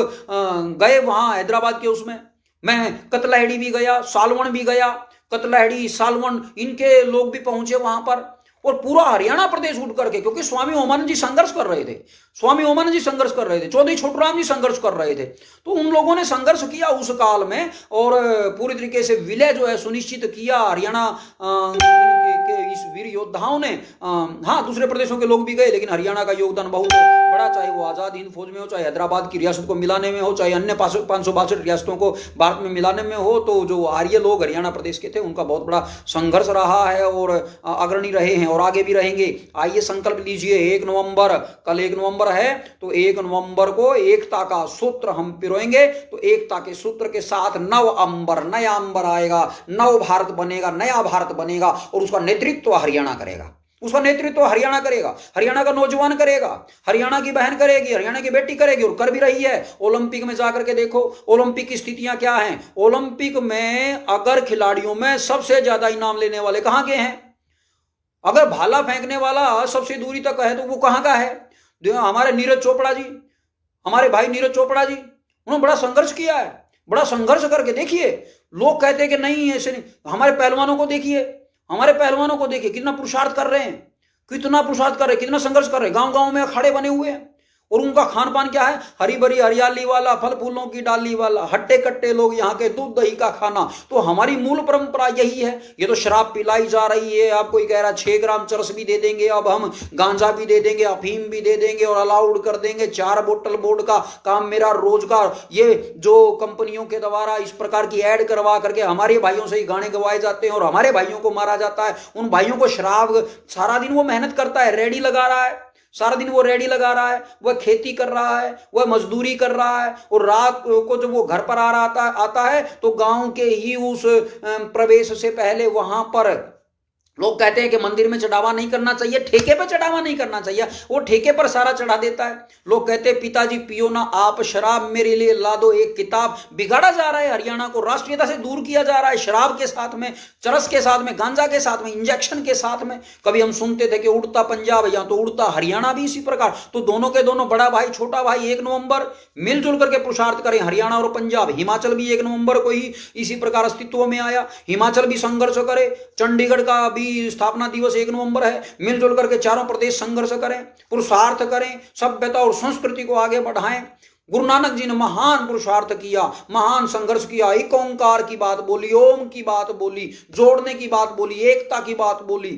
गए वहां हैदराबाद के उसमें। मैं कतलहड़ी भी गया, सालवन भी गया, कतलहड़ी, सालवन, इनके लोग भी पहुंचे वहां पर। और पूरा हरियाणा प्रदेश उठ करके, क्योंकि स्वामी ओमानंद जी संघर्ष कर रहे थे, स्वामी ओमानंद जी संघर्ष कर रहे थे, चौधरी छोटूराम जी संघर्ष कर रहे थे। तो उन लोगों ने संघर्ष किया उस काल में और पूरी तरीके से विलय जो है सुनिश्चित किया। हरियाणा के इस वीर योद्धाओं ने, हाँ दूसरे प्रदेशों के लोग भी गए, लेकिन हरियाणा का योगदान बहुत बड़ा, चाहे वो आजाद हिंद फौज में हो, चाहे हैदराबाद की रियासत को मिलाने में हो, चाहे अन्य 562 रियासतों को भारत में मिलाने में हो। तो जो आर्य लोग हरियाणा प्रदेश के थे, उनका बहुत बड़ा संघर्ष रहा है और अग्रणी रहे हैं और आगे भी रहेंगे। आइए संकल्प लीजिए, 1 नवंबर, कल 1 नवंबर है, तो 1 नवंबर को एकता का सूत्र हम पिरोएंगे। तो एकता के सूत्र के साथ नया अंबर आएगा, नव भारत बनेगा, नया भारत बनेगा और उसका नेतृत्व हरियाणा करेगा, उसका नेतृत्व हरियाणा करेगा, हरियाणा का नौजवान करेगा, हरियाणा की बहन करेगी, हरियाणा की बेटी करेगी और कर भी रही है। ओलंपिक में जाकर के देखो ओलंपिक की स्थितियां क्या हैं। ओलंपिक में अगर खिलाड़ियों में सबसे ज्यादा इनाम लेने वाले कहां के हैं, अगर भाला फेंकने वाला सबसे दूरी तक है तो वो कहां का है, हमारे नीरज चोपड़ा जी, हमारे भाई नीरज चोपड़ा जी, उन्होंने बड़ा संघर्ष किया है। बड़ा संघर्ष करके देखिए, लोग कहते हैं कि नहीं ऐसे नहीं। हमारे पहलवानों को देखिए, हमारे पहलवानों को देखिए कितना पुरुषार्थ कर रहे हैं, कितना पुरुषार्थ कर रहे हैं, कितना संघर्ष कर रहे हैं। गांव गांव में अखाड़े बने हुए हैं और उनका खान पान क्या है, हरी भरी हरियाली वाला, फल फूलों की डाली वाला, हट्टे कट्टे लोग, यहाँ के दूध दही का खाना। तो हमारी मूल परंपरा यही है। ये तो शराब पिलाई जा रही है, आप कोई कह रहा 6 ग्राम चरस भी दे देंगे, अब हम गांजा भी दे देंगे, अफीम भी दे देंगे और अलाउड कर देंगे 4 बोतल बोर्ड का काम मेरा रोज का। ये जो कंपनियों के द्वारा इस प्रकार की ऐड करवा करके हमारे भाइयों से ही गाने गवाए जाते हैं और हमारे भाइयों को मारा जाता है। उन भाइयों को शराब, सारा दिन वो मेहनत करता है, रेडी लगा रहा है, सारा दिन वो रेडी लगा रहा है, वह खेती कर रहा है, वह मजदूरी कर रहा है और रात को जब वो घर पर आ रहा आता है तो गांव के ही उस प्रवेश से पहले वहां पर लोग कहते हैं कि मंदिर में चढ़ावा नहीं करना चाहिए, ठेके पर चढ़ावा नहीं करना चाहिए, वो ठेके पर सारा चढ़ा देता है। लोग कहते हैं पिताजी पियो ना आप शराब, मेरे लिए ला दो एक किताब। बिगाड़ा जा रहा है हरियाणा को, राष्ट्रीयता से दूर किया जा रहा है, शराब के साथ में, चरस के साथ में, गांजा के साथ में, इंजेक्शन के साथ में। कभी हम सुनते थे कि उड़ता पंजाब या तो उड़ता हरियाणा भी इसी प्रकार। तो दोनों के दोनों, बड़ा भाई छोटा भाई, 1 नवंबर मिलजुल करके पुरुषार्थ करें, हरियाणा और पंजाब। हिमाचल भी 1 नवंबर को ही इसी प्रकार अस्तित्व में आया, हिमाचल भी संघर्ष करे। चंडीगढ़ का भी स्थापना दिवस 1 नवंबर है, मिलजुल करके चारों प्रदेश संघर्ष करें, पुरुषार्थ करें, सभ्यता और संस्कृति को आगे बढ़ाएं। गुरु नानक जी ने महान पुरुषार्थ किया, महान संघर्ष किया, एक ओंकार की बात बोली, ओम की बात बोली, जोड़ने की बात बोली, एकता की बात बोली।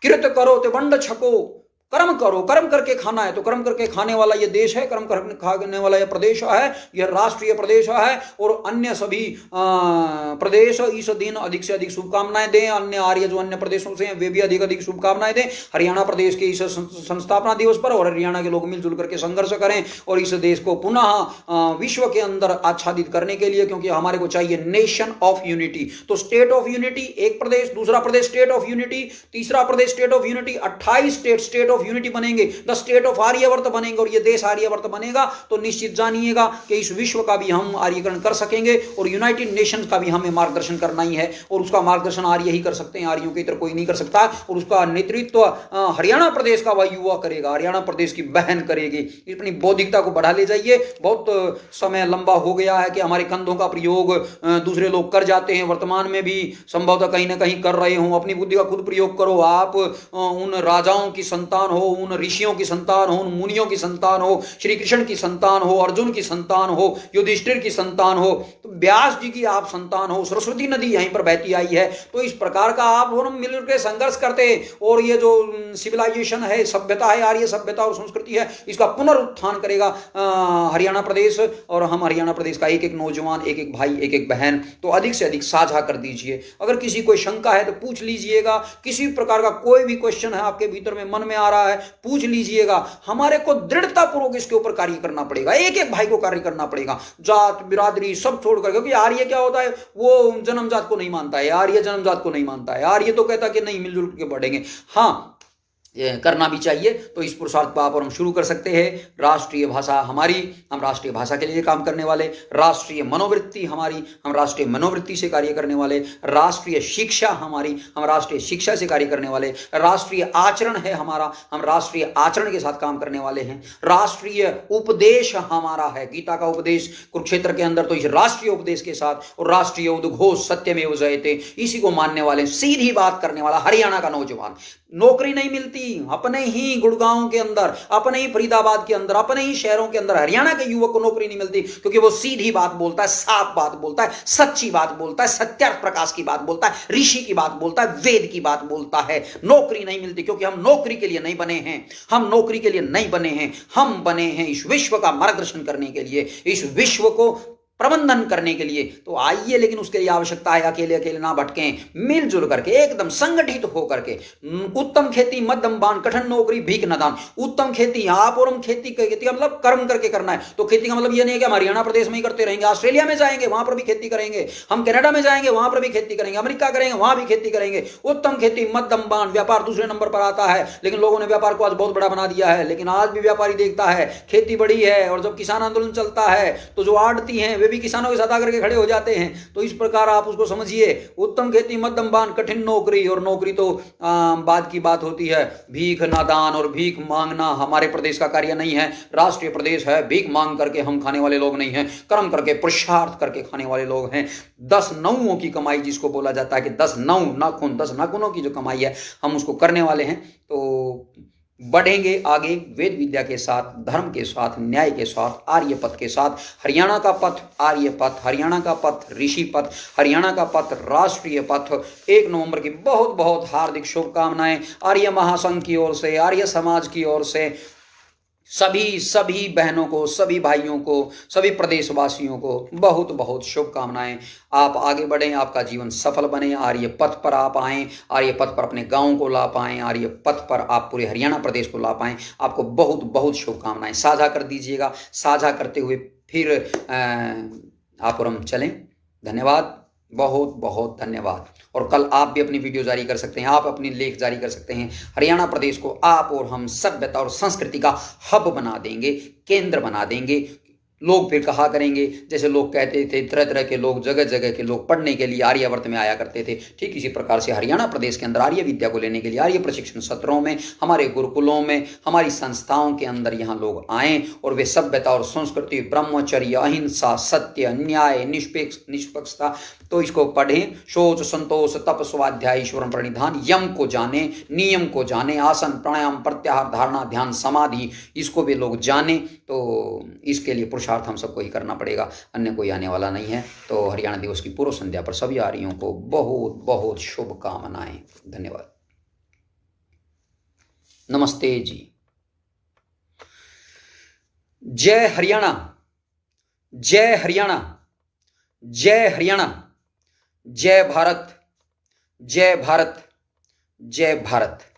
कृत करो ते वंड छको, कर्म करो, कर्म करके खाना है तो कर्म करके खाने वाला ये देश है, कर्म करके खाने वाला ये प्रदेश है, यह राष्ट्रीय प्रदेश है। और अन्य सभी प्रदेश इस दिन अधिक से अधिक शुभकामनाएं दें। अन्य आर्य जो अन्य प्रदेशों से हैं वे भी अधिक अधिक शुभकामनाएं दें हरियाणा प्रदेश के इस संस्थापना दिवस पर। और हरियाणा के लोग मिलजुल करके संघर्ष करें और इस देश को पुनः विश्व के अंदर आच्छादित करने के लिए, क्योंकि हमारे को चाहिए नेशन ऑफ यूनिटी। तो स्टेट ऑफ यूनिटी एक प्रदेश, दूसरा प्रदेश स्टेट ऑफ यूनिटी, तीसरा प्रदेश state of unity, 28 state of unity बनेंगे, द स्टेट ऑफ आर्यवर्त बनेंगे और ये देश आर्यवर्त बनेगा तो निश्चित जानिएगा कि इस विश्व का भी हम आर्यीकरण कर सकेंगे और यूनाइटेड नेशंस का भी हमें मार्गदर्शन करना ही है। और उसका मार्गदर्शन आर्य ही कर सकते हैं, आर्यों के इतर कोई नहीं कर सकता। और उसका नेतृत्व हरियाणा प्रदेश का वह युवा करेगा, हरियाणा प्रदेश की बहन करेगी। अपनी बौद्धिकता को बढ़ा ले जाइए। बहुत समय लंबा हो गया है कि हमारे कंधों का प्रयोग दूसरे लोग कर जाते हैं, वर्तमान में भी संभवतः कहीं ना कहीं कर रहे हो। अपनी बुद्धि का खुद प्रयोग करो। आप उन राजाओं की संतान हो, उन ऋषियों की संतान हो, उन मुनियों की संतान हो, श्री कृष्ण की संतान हो, अर्जुन की संतान हो, युधिष्ठिर की संतान हो, तो व्यास जी की आप संतान हो, सरस्वती नदी यहीं पर बहती आई है। तो इस प्रकार का आप और हम मिलकर के संघर्ष करते और ये जो सिविलाइजेशन है, सभ्यता है, आर्य सभ्यता और संस्कृति है, इसका पुनरुत्थान करेगा हरियाणा प्रदेश। और हम हरियाणा प्रदेश का एक एक नौजवान, एक एक भाई, एक एक बहन तो अधिक से अधिक साझा कर दीजिए। अगर किसी कोई शंका है तो पूछ लीजिएगा। किसी प्रकार का कोई भी क्वेश्चन है आपके भीतर में मन में आ रहा है, पूछ लीजिएगा। हमारे को दृढ़ता पूर्वक इसके ऊपर कार्य करना पड़ेगा, एक एक भाई को कार्य करना पड़ेगा, जात बिरादरी सब छोड़कर। क्योंकि आर्य क्या होता है, वो जन्मजात को नहीं मानता है, आर्य जन्मजात को नहीं मानता है। आर्य तो कहता है कि नहीं, मिलजुल के बढ़ेंगे। हाँ, करना भी चाहिए। तो इस पुरुषार्थ को आप और हम शुरू कर सकते हैं। राष्ट्रीय भाषा हमारी, हम राष्ट्रीय भाषा के लिए काम करने वाले, राष्ट्रीय मनोवृत्ति हमारी, हम राष्ट्रीय मनोवृत्ति से कार्य करने वाले, राष्ट्रीय शिक्षा हमारी, हम राष्ट्रीय शिक्षा से कार्य करने वाले, राष्ट्रीय आचरण है हमारा, हम राष्ट्रीय आचरण के साथ काम करने वाले हैं। राष्ट्रीय उपदेश हमारा है, गीता का उपदेश कुरुक्षेत्र के अंदर, तो इस राष्ट्रीय उपदेश के साथ। और राष्ट्रीय उद्घोष सत्यमेव जयते, इसी को मानने वाले, सीधी बात करने वाला हरियाणा का नौजवान। नौकरी नहीं मिलती अपने ही गुड़गांव के अंदर, अपने ही फरीदाबाद के अंदर, अपने ही शहरों के अंदर हरियाणा के युवक को नौकरी नहीं मिलती, क्योंकि वो सीधी बात बोलता है, साफ बात बोलता है, सच्ची बात बोलता है, सत्यार्थ प्रकाश की बात बोलता है, ऋषि की बात बोलता है, वेद की बात बोलता है। नौकरी नहीं मिलती क्योंकि हम नौकरी के लिए नहीं बने हैं, हम नौकरी के लिए नहीं बने हैं, हम बने हैं इस विश्व का मार्गदर्शन करने के लिए, इस विश्व को प्रबंधन करने के लिए। तो आइए, लेकिन उसके लिए आवश्यकता है अकेले अकेले ना भटकें, मिलजुल करके एकदम संगठित होकर के। उत्तम खेती मध्यम बान, कठिन नौकरी भीख न दान। उत्तम खेती, आप और हम खेती का मतलब कर्म करके करना है। तो खेती का मतलब ये नहीं है कि हम हरियाणा प्रदेश में ही करते रहेंगे, ऑस्ट्रेलिया में जाएंगे वहां पर भी खेती करेंगे, हम कनाडा में जाएंगे वहां पर भी खेती करेंगे, अमेरिका करेंगे वहां भी खेती करेंगे। उत्तम खेती मध्यम बान, व्यापार दूसरे नंबर पर आता है, लेकिन लोगों ने व्यापार को आज बहुत बड़ा बना दिया है। लेकिन आज भी व्यापारी देखता है खेती बड़ी है, और जब किसान आंदोलन चलता है तो जो आड़ती हैं वे भी किसानों के साथ करके खड़े हो जाते हैं। तो इस प्रकार आप उसको समझिए, उत्तम खेती मध्यम बान, कठिन नौकरी। और नौकरी तो बाद की बात होती है। भीख नादान और भीख मांगना हमारे प्रदेश का कार्य नहीं है। राष्ट्रीय प्रदेश है, भीख मांग करके हम खाने वाले लोग नहीं हैं, कर्म करके पुरुषार्थ करके खाने वाले लोग हैं। 10 नौओं की कमाई जिसको बोला जाता है कि 10 नौ नाखून, 10 नाखूनों की जो कमाई है हम उसको करने वाले हैं। तो बढ़ेंगे आगे वेद विद्या के साथ, धर्म के साथ, न्याय के साथ, आर्य पथ के साथ। हरियाणा का पथ आर्य पथ, हरियाणा का पथ ऋषि पथ, हरियाणा का पथ राष्ट्रीय पथ। 1 नवंबर की बहुत बहुत हार्दिक शुभकामनाएं आर्य महासंघ की ओर से, आर्य समाज की ओर से सभी बहनों को, सभी भाइयों को, सभी प्रदेशवासियों को बहुत बहुत शुभकामनाएं। आप आगे बढ़ें, आपका जीवन सफल बने, आर्य पथ पर आप आएँ, आर्य पथ पर अपने गांव को ला पाएँ, आर्य पथ पर आप पूरे हरियाणा प्रदेश को ला पाएँ। आपको बहुत बहुत शुभकामनाएं। साझा कर दीजिएगा। साझा करते हुए फिर आप और हम चलें। धन्यवाद, बहुत बहुत धन्यवाद। और कल आप भी अपनी वीडियो जारी कर सकते हैं, आप अपनी लेख जारी कर सकते हैं। हरियाणा प्रदेश को आप और हम सभ्यता और संस्कृति का हब बना देंगे, केंद्र बना देंगे। लोग फिर कहा करेंगे, जैसे लोग कहते थे, तरह तरह के लोग, जगह जगह के लोग पढ़ने के लिए आर्यावर्त में आया करते थे, ठीक इसी प्रकार से हरियाणा प्रदेश के अंदर आर्य विद्या को लेने के लिए आर्य प्रशिक्षण सत्रों में, हमारे गुरुकुलों में, हमारी संस्थाओं के अंदर यहाँ लोग आएँ और वे सभ्यता और संस्कृति, ब्रह्मचर्य, अहिंसा, सत्य, न्याय, निष्पक्षता, तो इसको पढ़ें। शोच, संतोष, तप, स्वाध्याय, ईश्वर प्रणिधान, यम को जाने, नियम को जाने, आसन, प्राणायाम, प्रत्याहार, धारणा, ध्यान, समाधि, इसको भी लोग जाने। तो इसके लिए पुरुषार्थ हम सबको ही करना पड़ेगा, अन्य कोई आने वाला नहीं है। तो हरियाणा दिवस की पूर्व संध्या पर सभी आर्यों को बहुत बहुत शुभकामनाएं। धन्यवाद। नमस्ते जी। जय हरियाणा, जय हरियाणा, जय हरियाणा, जय भारत, जय भारत, जय भारत।